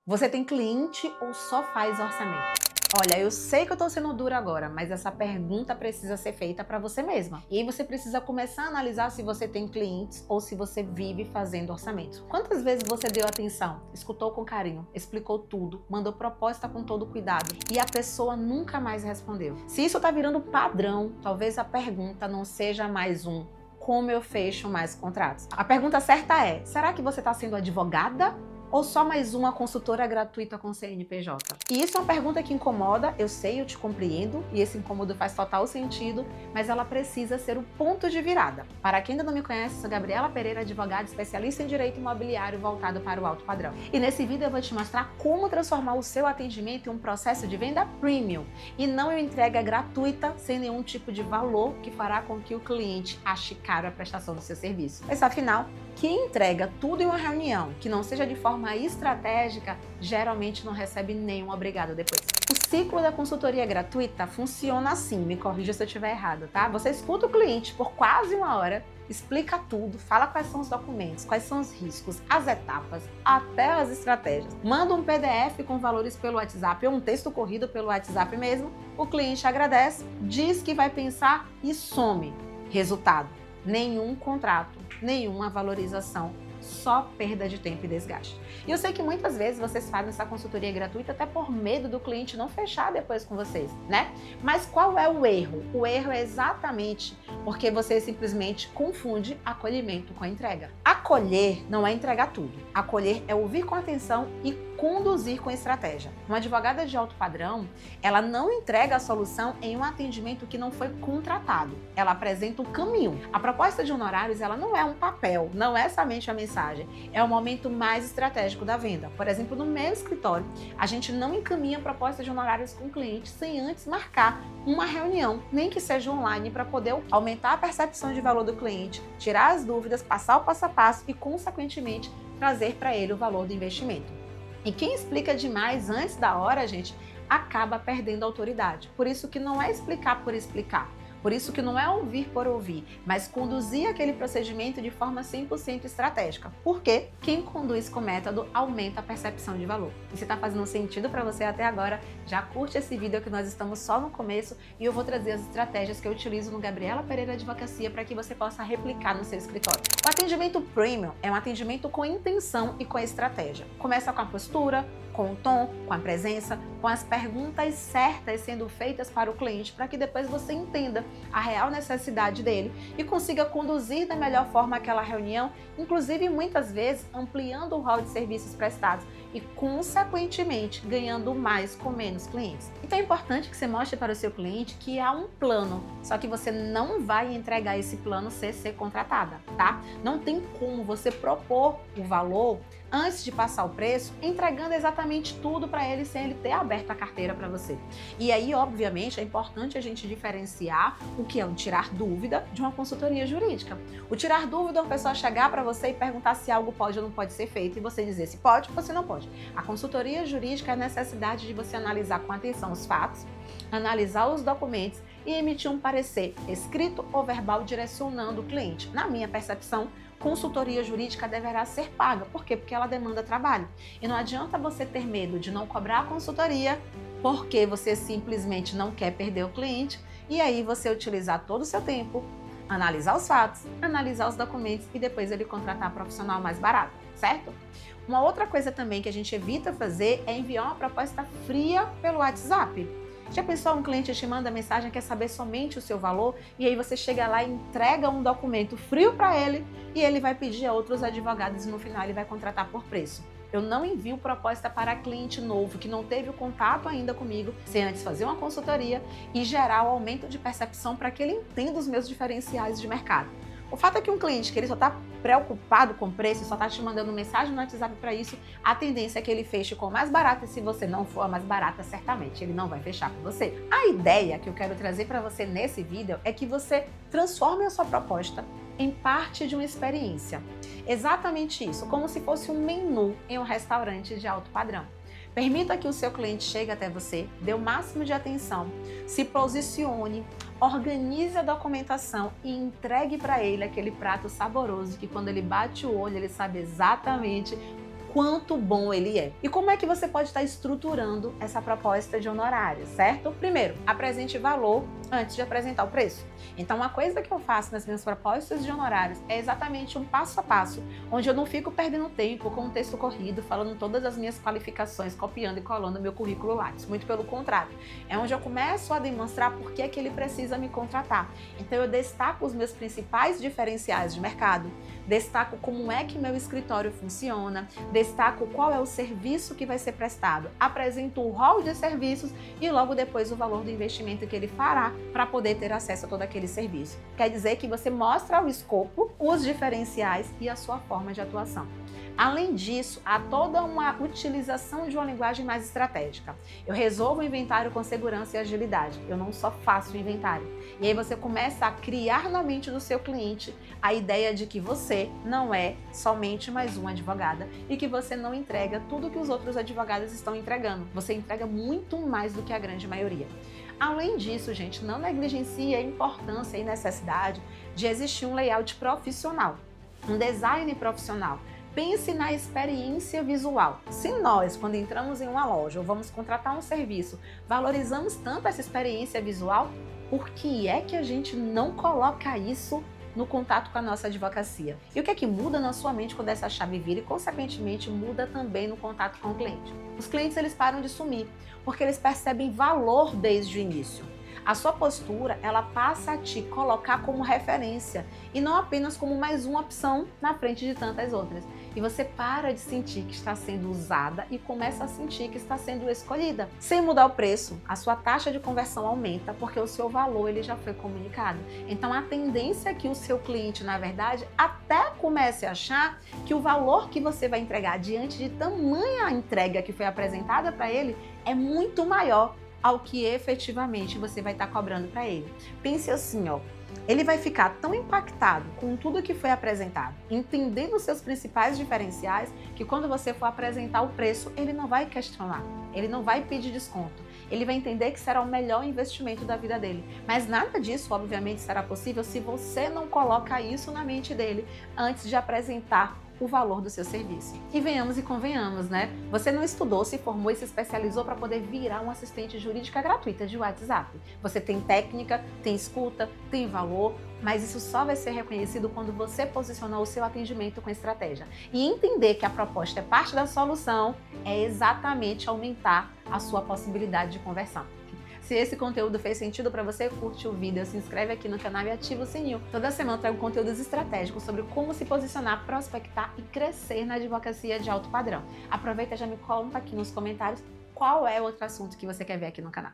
Você tem cliente ou só faz orçamento? Olha, eu sei que eu tô sendo dura agora, mas essa pergunta precisa ser feita para você mesma. E aí você precisa começar a analisar se você tem clientes ou se você vive fazendo orçamento. Quantas vezes você deu atenção, escutou com carinho, explicou tudo, mandou proposta com todo cuidado e a pessoa nunca mais respondeu? Se isso tá virando padrão, talvez a pergunta não seja mais como eu fecho mais contratos? A pergunta certa é: será que você está sendo advogada ou só mais uma consultora gratuita com CNPJ? E isso é uma pergunta que incomoda, eu sei, eu te compreendo, e esse incômodo faz total sentido, mas ela precisa ser o ponto de virada. Para quem ainda não me conhece, sou Gabriela Pereira, advogada especialista em direito imobiliário voltado para o alto padrão. E nesse vídeo eu vou te mostrar como transformar o seu atendimento em um processo de venda premium e não em entrega gratuita sem nenhum tipo de valor que fará com que o cliente ache caro a prestação do seu serviço. Mas afinal, quem entrega tudo em uma reunião que não seja de forma estratégica, geralmente não recebe nenhum obrigado depois. O ciclo da consultoria gratuita funciona assim, me corrija se eu estiver errado, tá? Você escuta o cliente por quase uma hora, explica tudo, fala quais são os documentos, quais são os riscos, as etapas, até as estratégias. Manda um PDF com valores pelo WhatsApp ou um texto corrido pelo WhatsApp mesmo, o cliente agradece, diz que vai pensar e some. Resultado: nenhum contrato, nenhuma valorização, só perda de tempo e desgaste. E eu sei que muitas vezes vocês fazem essa consultoria gratuita até por medo do cliente não fechar depois com vocês, né? Mas qual é o erro? O erro é exatamente porque você simplesmente confunde acolhimento com entrega. Acolher não é entregar tudo. Acolher é ouvir com atenção e conduzir com estratégia. Uma advogada de alto padrão, ela não entrega a solução em um atendimento que não foi contratado. Ela apresenta o caminho. A proposta de honorários, ela não é um papel, não é somente a mensagem. É o momento mais estratégico da venda. Por exemplo, no meu escritório, a gente não encaminha proposta de honorários com o cliente sem antes marcar uma reunião, nem que seja online, para poder aumentar a percepção de valor do cliente, tirar as dúvidas, passar o passo a passo e, consequentemente, trazer para ele o valor do investimento. E quem explica demais antes da hora, gente, acaba perdendo autoridade. Por isso que não é explicar por explicar. Por isso que não é ouvir por ouvir, mas conduzir aquele procedimento de forma 100% estratégica. Porque quem conduz com método aumenta a percepção de valor. E se está fazendo sentido para você até agora, já curte esse vídeo que nós estamos só no começo e eu vou trazer as estratégias que eu utilizo no Gabriela Pereira Advocacia para que você possa replicar no seu escritório. O atendimento premium é um atendimento com intenção e com estratégia. Começa com a postura, com o tom, com a presença, com as perguntas certas sendo feitas para o cliente, para que depois você entenda a real necessidade dele e consiga conduzir da melhor forma aquela reunião, inclusive muitas vezes ampliando o rol de serviços prestados e, consequentemente, ganhando mais com menos clientes. Então é importante que você mostre para o seu cliente que há um plano, só que você não vai entregar esse plano sem ser contratada, tá? Não tem como você propor o valor antes de passar o preço, entregando exatamente tudo para ele sem ele ter aberto a carteira para você. E aí, obviamente, é importante a gente diferenciar o que é um tirar dúvida de uma consultoria jurídica. O tirar dúvida é uma pessoa chegar para você e perguntar se algo pode ou não pode ser feito e você dizer se pode ou se não pode. A consultoria jurídica é a necessidade de você analisar com atenção os fatos, analisar os documentos e emitir um parecer escrito ou verbal direcionando o cliente. Na minha percepção, consultoria jurídica deverá ser paga. Por quê? Porque ela demanda trabalho. E não adianta você ter medo de não cobrar a consultoria porque você simplesmente não quer perder o cliente e aí você utilizar todo o seu tempo, analisar os fatos, analisar os documentos e depois ele contratar profissional mais barato, certo? Uma outra coisa também que a gente evita fazer é enviar uma proposta fria pelo WhatsApp. Já pensou, um cliente te manda mensagem, quer saber somente o seu valor e aí você chega lá e entrega um documento frio para ele e ele vai pedir a outros advogados e no final ele vai contratar por preço. Eu não envio proposta para cliente novo que não teve o contato ainda comigo, sem antes fazer uma consultoria e gerar o aumento de percepção para que ele entenda os meus diferenciais de mercado. O fato é que um cliente que ele só está preocupado com preço, só está te mandando mensagem no WhatsApp para isso, a tendência é que ele feche com mais barata e se você não for a mais barata, certamente ele não vai fechar com você. A ideia que eu quero trazer para você nesse vídeo é que você transforme a sua proposta em parte de uma experiência. Exatamente isso, como se fosse um menu em um restaurante de alto padrão. Permita que o seu cliente chegue até você, dê o máximo de atenção, se posicione, organize a documentação e entregue para ele aquele prato saboroso que quando ele bate o olho ele sabe exatamente quanto bom ele é. E como é que você pode estar estruturando essa proposta de honorários, certo? Primeiro, apresente valor antes de apresentar o preço. Então, uma coisa que eu faço nas minhas propostas de honorários é exatamente um passo a passo, onde eu não fico perdendo tempo com um texto corrido, falando todas as minhas qualificações, copiando e colando meu currículo Lattes. Muito pelo contrário, é onde eu começo a demonstrar por que é que ele precisa me contratar. Então, eu destaco os meus principais diferenciais de mercado, destaco como é que meu escritório funciona, destaco qual é o serviço que vai ser prestado, apresento o rol de serviços e logo depois o valor do investimento que ele fará para poder ter acesso a todo aquele serviço. Quer dizer que você mostra o escopo, os diferenciais e a sua forma de atuação. Além disso, há toda uma utilização de uma linguagem mais estratégica. Eu resolvo o inventário com segurança e agilidade. Eu não só faço o inventário. E aí você começa a criar na mente do seu cliente a ideia de que você não é somente mais uma advogada e que você não entrega tudo que os outros advogados estão entregando. Você entrega muito mais do que a grande maioria. Além disso, gente, não negligencie a importância e necessidade de existir um layout profissional, um design profissional. Pense na experiência visual. Se nós, quando entramos em uma loja ou vamos contratar um serviço, valorizamos tanto essa experiência visual, por que é que a gente não coloca isso no contato com a nossa advocacia? E o que é que muda na sua mente quando essa chave vira e, consequentemente, muda também no contato com o cliente? Os clientes, eles param de sumir, porque eles percebem valor desde o início. A sua postura, ela passa a te colocar como referência e não apenas como mais uma opção na frente de tantas outras. E você para de sentir que está sendo usada e começa a sentir que está sendo escolhida. Sem mudar o preço, a sua taxa de conversão aumenta porque o seu valor ele já foi comunicado. Então a tendência é que o seu cliente, na verdade, até comece a achar que o valor que você vai entregar diante de tamanha entrega que foi apresentada para ele é muito maior ao que efetivamente você vai estar cobrando para ele. Pense assim, ó, ele vai ficar tão impactado com tudo que foi apresentado, entendendo os seus principais diferenciais, que quando você for apresentar o preço, ele não vai questionar, ele não vai pedir desconto, ele vai entender que será o melhor investimento da vida dele. Mas nada disso, obviamente, será possível se você não coloca isso na mente dele antes de apresentar o valor do seu serviço. E venhamos e convenhamos, né? Você não estudou, se formou e se especializou para poder virar uma assistente jurídica gratuita de WhatsApp. Você tem técnica, tem escuta, tem valor, mas isso só vai ser reconhecido quando você posicionar o seu atendimento com estratégia. E entender que a proposta é parte da solução é exatamente aumentar a sua possibilidade de conversão. Se esse conteúdo fez sentido para você, curte o vídeo, se inscreve aqui no canal e ativa o sininho. Toda semana eu trago conteúdos estratégicos sobre como se posicionar, prospectar e crescer na advocacia de alto padrão. Aproveita e já me conta aqui nos comentários qual é o outro assunto que você quer ver aqui no canal.